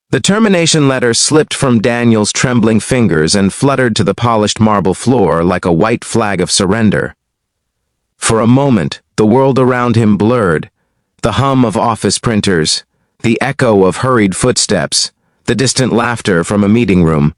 The termination letter slipped from Daniel's trembling fingers and fluttered to the polished marble floor like a white flag of surrender. For a moment, the world around him blurred. The hum of office printers, the echo of hurried footsteps, the distant laughter from a meeting room.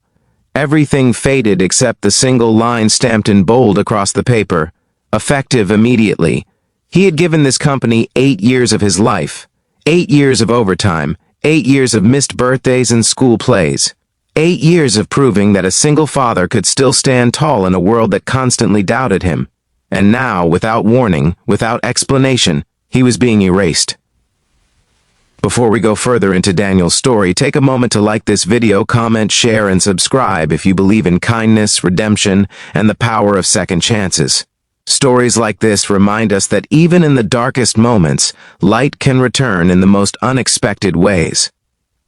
Everything faded except the single line stamped in bold across the paper, effective immediately. He had given this company 8 years of his life, 8 years of overtime, 8 years of missed birthdays and school plays, 8 years of proving that a single father could still stand tall in a world that constantly doubted him. And now, without warning, without explanation, he was being erased. Before we go further into Daniel's story, take a moment to like this video, comment, share, and subscribe if you believe in kindness, redemption, and the power of second chances. Stories like this remind us that even in the darkest moments, light can return in the most unexpected ways.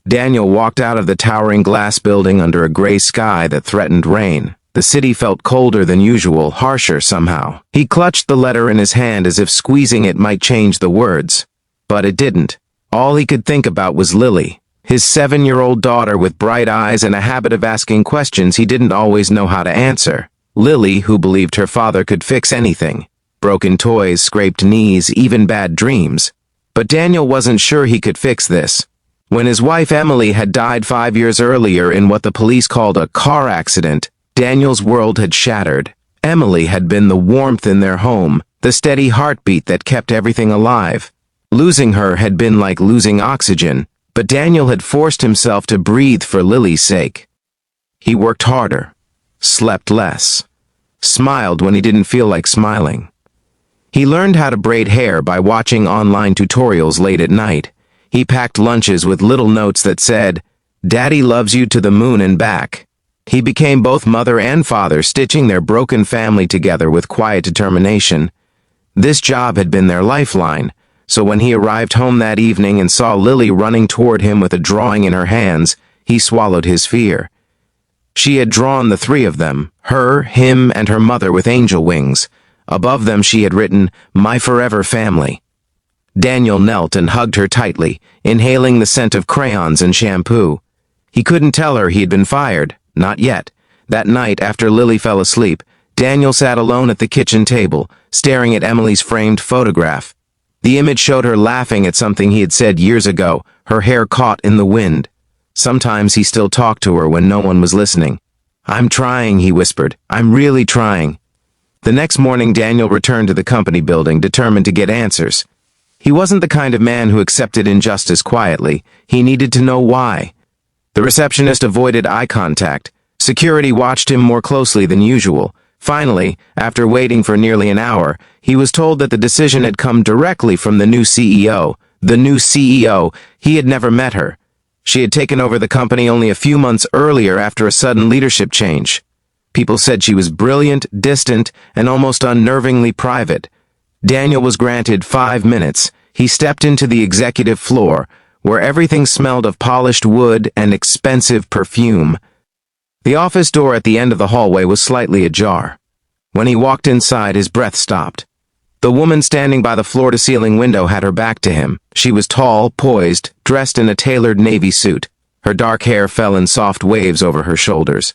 Daniel walked out of the towering glass building under a gray sky that threatened rain. The city felt colder than usual, harsher somehow. He clutched the letter in his hand as if squeezing it might change the words. But it didn't. All he could think about was Lily, his 7-year-old daughter with bright eyes and a habit of asking questions he didn't always know how to answer. Lily, who believed her father could fix anything. Broken toys, scraped knees, even bad dreams. But Daniel wasn't sure he could fix this. When his wife Emily had died 5 years earlier in what the police called a car accident, Daniel's world had shattered. Emily had been the warmth in their home, the steady heartbeat that kept everything alive. Losing her had been like losing oxygen, but Daniel had forced himself to breathe for Lily's sake. He worked harder, slept less, smiled when he didn't feel like smiling. He learned how to braid hair by watching online tutorials late at night. He packed lunches with little notes that said, "Daddy loves you to the moon and back." He became both mother and father, stitching their broken family together with quiet determination. This job had been their lifeline, so when he arrived home that evening and saw Lily running toward him with a drawing in her hands, he swallowed his fear. She had drawn the three of them, her, him, and her mother with angel wings. Above them she had written, "My forever family." Daniel knelt and hugged her tightly, inhaling the scent of crayons and shampoo. He couldn't tell her he had been fired. Not yet. That night, after Lily fell asleep, Daniel sat alone at the kitchen table, staring at Emily's framed photograph. The image showed her laughing at something he had said years ago, her hair caught in the wind. Sometimes he still talked to her when no one was listening. "I'm trying," he whispered. "I'm really trying." The next morning, Daniel returned to the company building, determined to get answers. He wasn't the kind of man who accepted injustice quietly. He needed to know why. The receptionist avoided eye contact. Security watched him more closely than usual. Finally, after waiting for nearly an hour, he was told that the decision had come directly from the new CEO. The new CEO, he had never met her. She had taken over the company only a few months earlier after a sudden leadership change. People said she was brilliant, distant, and almost unnervingly private. Daniel was granted 5 minutes. He stepped into the executive floor, where everything smelled of polished wood and expensive perfume. The office door at the end of the hallway was slightly ajar. When he walked inside, his breath stopped. The woman standing by the floor-to-ceiling window had her back to him. She was tall, poised, dressed in a tailored navy suit. Her dark hair fell in soft waves over her shoulders.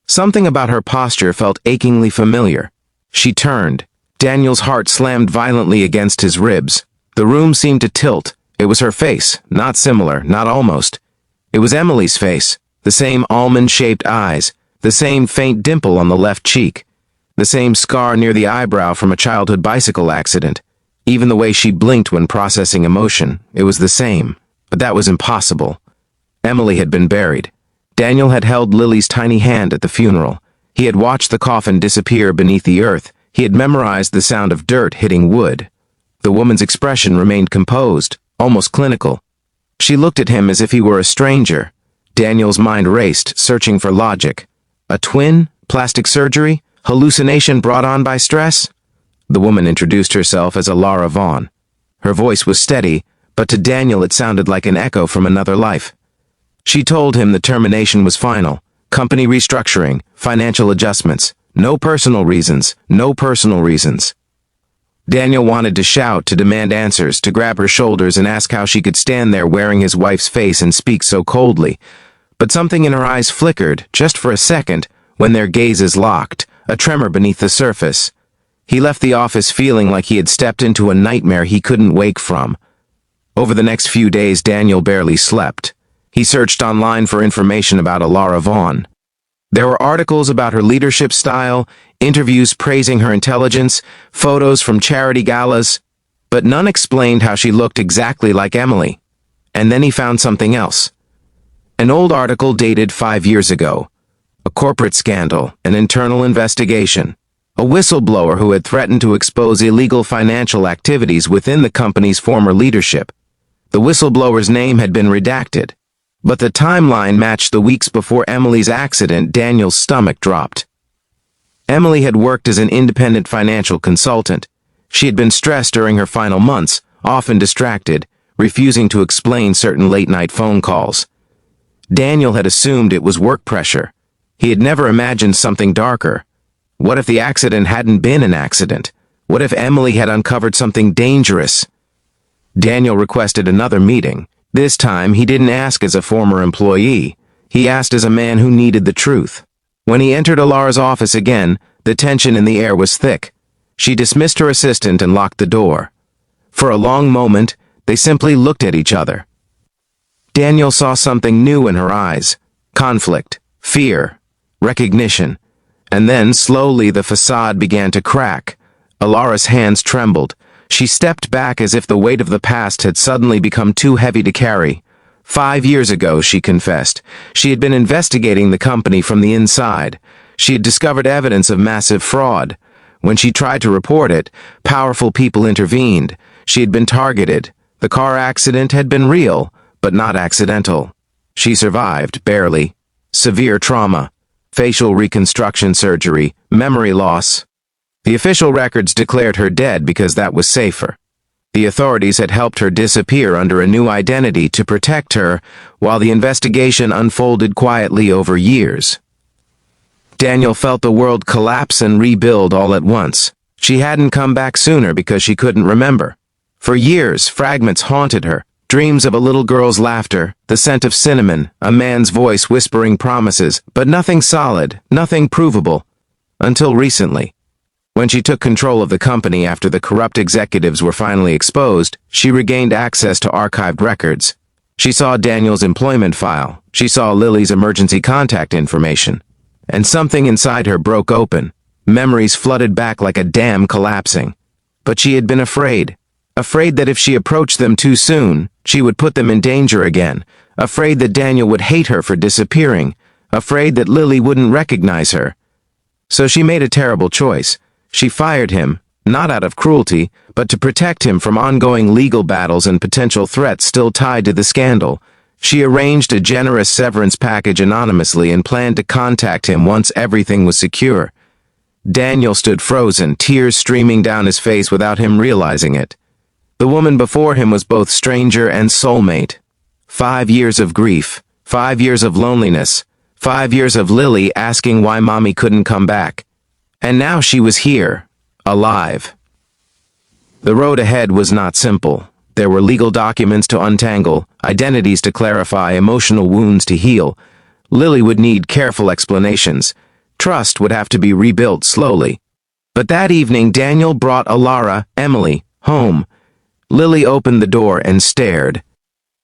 Something about her posture felt achingly familiar. She turned. Daniel's heart slammed violently against his ribs. The room seemed to tilt. It was her face, not similar, not almost. It was Emily's face, the same almond-shaped eyes, the same faint dimple on the left cheek, the same scar near the eyebrow from a childhood bicycle accident. Even the way she blinked when processing emotion, it was the same. But that was impossible. Emily had been buried. Daniel had held Lily's tiny hand at the funeral. He had watched the coffin disappear beneath the earth. He had memorized the sound of dirt hitting wood. The woman's expression remained composed, almost clinical. She looked at him as if he were a stranger. Daniel's mind raced, searching for logic. A twin? Plastic surgery? Hallucination brought on by stress? The woman introduced herself as Lara Vaughn. Her voice was steady, but to Daniel it sounded like an echo from another life. She told him the termination was final. Company restructuring, financial adjustments. No personal reasons, no personal reasons. Daniel wanted to shout, to demand answers, to grab her shoulders and ask how she could stand there wearing his wife's face and speak so coldly. But something in her eyes flickered, just for a second, when their gazes locked, a tremor beneath the surface. He left the office feeling like he had stepped into a nightmare he couldn't wake from. Over the next few days, Daniel barely slept. He searched online for information about Alara Vaughn. There were articles about her leadership style, interviews praising her intelligence, photos from charity galas, but none explained how she looked exactly like Emily. And then he found something else. An old article dated 5 years ago. A corporate scandal, an internal investigation. A whistleblower who had threatened to expose illegal financial activities within the company's former leadership. The whistleblower's name had been redacted, but the timeline matched the weeks before Emily's accident. Daniel's stomach dropped. Emily had worked as an independent financial consultant. She had been stressed during her final months, often distracted, refusing to explain certain late-night phone calls. Daniel had assumed it was work pressure. He had never imagined something darker. What if the accident hadn't been an accident? What if Emily had uncovered something dangerous? Daniel requested another meeting. This time, he didn't ask as a former employee. He asked as a man who needed the truth. When he entered Alara's office again, the tension in the air was thick. She dismissed her assistant and locked the door. For a long moment, they simply looked at each other. Daniel saw something new in her eyes. Conflict, fear, recognition. And then, slowly, the facade began to crack. Alara's hands trembled. She stepped back as if the weight of the past had suddenly become too heavy to carry. 5 years ago, she confessed, she had been investigating the company from the inside. She had discovered evidence of massive fraud. When she tried to report it, powerful people intervened. She had been targeted. The car accident had been real, but not accidental. She survived, barely. Severe trauma, facial reconstruction surgery, memory loss. The official records declared her dead because that was safer. The authorities had helped her disappear under a new identity to protect her, while the investigation unfolded quietly over years. Daniel felt the world collapse and rebuild all at once. She hadn't come back sooner because she couldn't remember. For years, fragments haunted her, dreams of a little girl's laughter, the scent of cinnamon, a man's voice whispering promises, but nothing solid, nothing provable. Until recently. When she took control of the company after the corrupt executives were finally exposed, she regained access to archived records. She saw Daniel's employment file. She saw Lily's emergency contact information. And something inside her broke open. Memories flooded back like a dam collapsing. But she had been afraid. Afraid that if she approached them too soon, she would put them in danger again. Afraid that Daniel would hate her for disappearing. Afraid that Lily wouldn't recognize her. So she made a terrible choice. She fired him, not out of cruelty, but to protect him from ongoing legal battles and potential threats still tied to the scandal. She arranged a generous severance package anonymously and planned to contact him once everything was secure. Daniel stood frozen, tears streaming down his face without him realizing it. The woman before him was both stranger and soulmate. 5 years of grief, 5 years of loneliness, 5 years of Lily asking why Mommy couldn't come back. And now she was here, alive. The road ahead was not simple. There were legal documents to untangle, identities to clarify, emotional wounds to heal. Lily would need careful explanations. Trust would have to be rebuilt slowly. But that evening, Daniel brought Alara, Emily, home. Lily opened the door and stared.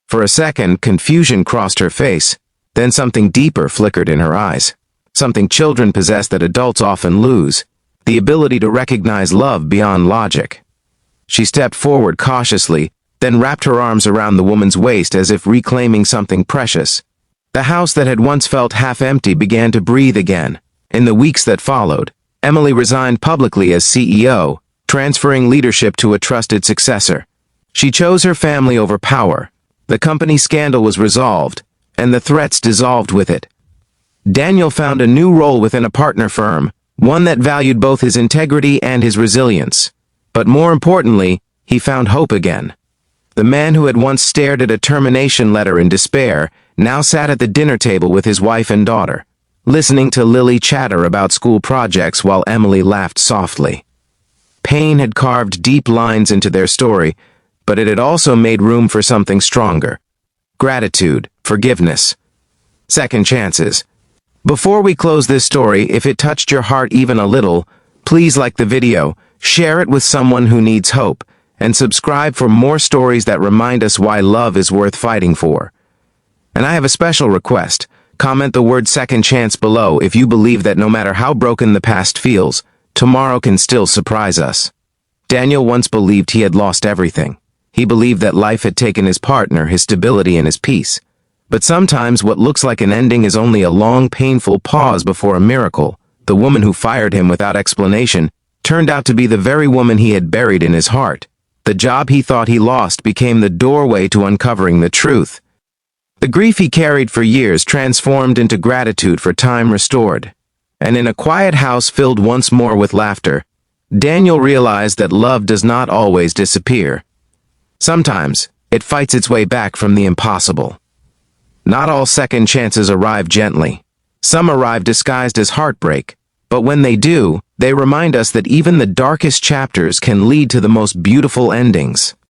For a second, confusion crossed her face. Then something deeper flickered in her eyes. Something children possess that adults often lose. The ability to recognize love beyond logic. She stepped forward cautiously, then wrapped her arms around the woman's waist as if reclaiming something precious. The house that had once felt half empty began to breathe again. In the weeks that followed, Emily resigned publicly as CEO, transferring leadership to a trusted successor. She chose her family over power. The company scandal was resolved, and the threats dissolved with it. Daniel found a new role within a partner firm, one that valued both his integrity and his resilience. But more importantly, he found hope again. The man who had once stared at a termination letter in despair now sat at the dinner table with his wife and daughter, listening to Lily chatter about school projects while Emily laughed softly. Pain had carved deep lines into their story, but it had also made room for something stronger. Gratitude, forgiveness, second chances. Before we close this story, if it touched your heart even a little, please like the video, share it with someone who needs hope, and subscribe for more stories that remind us why love is worth fighting for. And I have a special request. Comment the word second chance below if you believe that no matter how broken the past feels, tomorrow can still surprise us. Daniel once believed he had lost everything. He believed that life had taken his partner, his stability, and his peace. But sometimes what looks like an ending is only a long, painful pause before a miracle. The woman who fired him without explanation turned out to be the very woman he had buried in his heart. The job he thought he lost became the doorway to uncovering the truth. The grief he carried for years transformed into gratitude for time restored. And in a quiet house filled once more with laughter, Daniel realized that love does not always disappear. Sometimes, it fights its way back from the impossible. Not all second chances arrive gently. Some arrive disguised as heartbreak, but when they do, they remind us that even the darkest chapters can lead to the most beautiful endings.